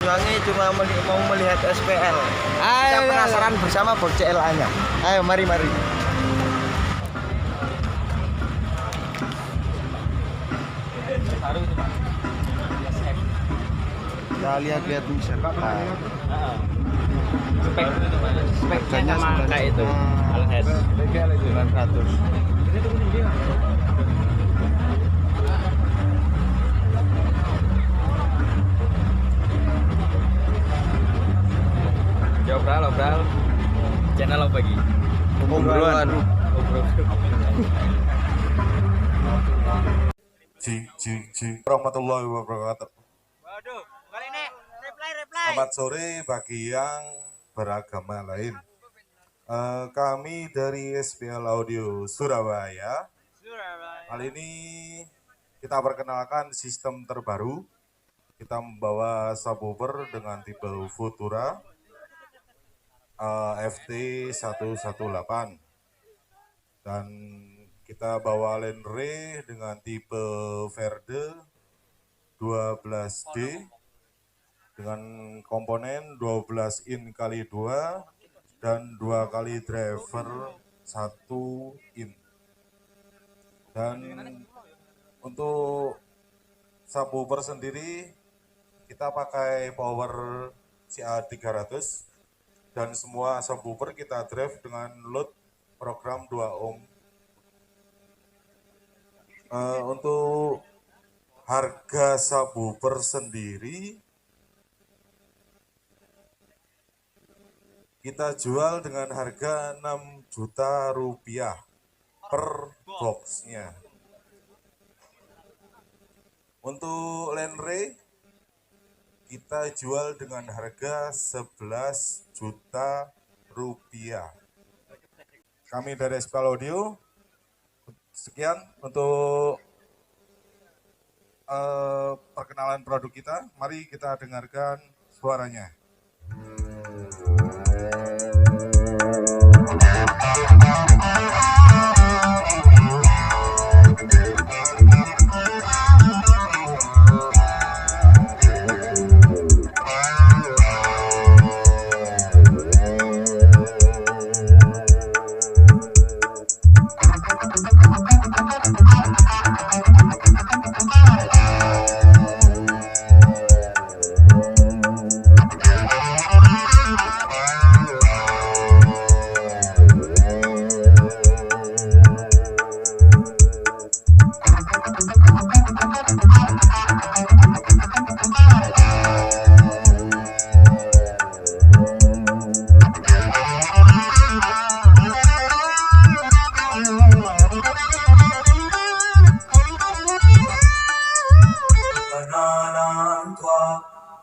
Juangnya cuma mau melihat SPL. Kita penasaran bersama box CLA-nya. Ayo, mari. Kita lihat misalkan. Speknya sama kayak itu. Alhes 900. Ya obral. Channel apa lagi? Obrolan. Cing warahmatullahi wabarakatuh. Waduh, kali ini reply. Selamat sore bagi yang beragama lain. Kami dari SPL Audio Surabaya. Kali ini kita perkenalkan sistem terbaru. Kita membawa subwoofer dengan tipe Futura FT118 dan kita bawa Lenre dengan tipe Verde 12D dengan komponen 12 in kali 2 dan 2 kali driver 1 in. Dan untuk subwoofer sendiri kita pakai power CA300 dan semua subwoofer kita drive dengan load program 2 ohm. Untuk harga subwoofer sendiri kita jual dengan harga 6 juta rupiah per boxnya. Untuk Lenre kita jual dengan harga 11 juta rupiah. Kami dari SPL Audio, sekian untuk perkenalan produk kita. Mari kita dengarkan suaranya.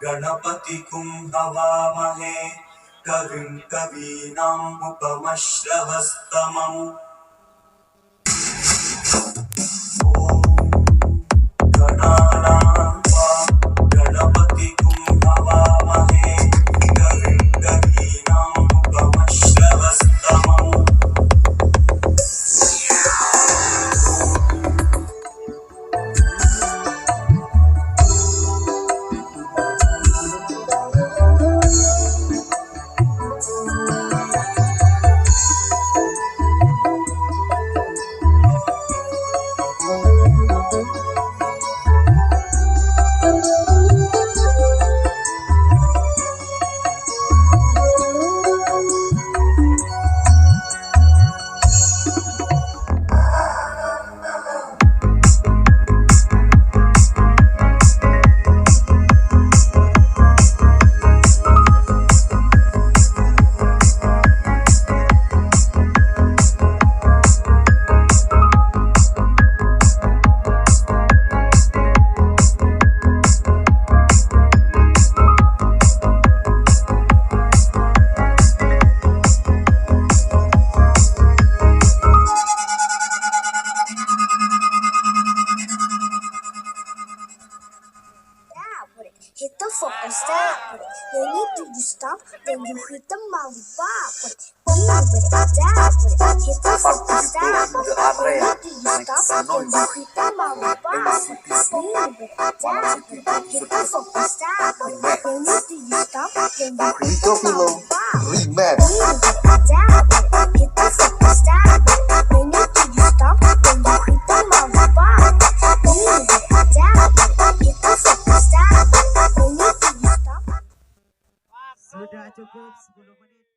गणपतिकुं हवामहे कविं कवीनाम् उपमश्रवस्तमम् गणपतिकुं हवामहे कविं कवीनाम् उपमश्रवस्तमम् stop it. They need to you stop, then you hit the lollipop. Beat with it, dab with it, hit the fucking stop. They need to you stop, then you hit the lollipop. Beat with it, dab with it, hit the fucking stop. They need to you stop, then you hit the lollipop. Remix. Beat with it, dab with it, hit the fucking stop. They need to you stop, then you hit the lollipop. Beat with it, dab with it, hit the fucking stop. They need to you stop. Sudah cukup 10 menit.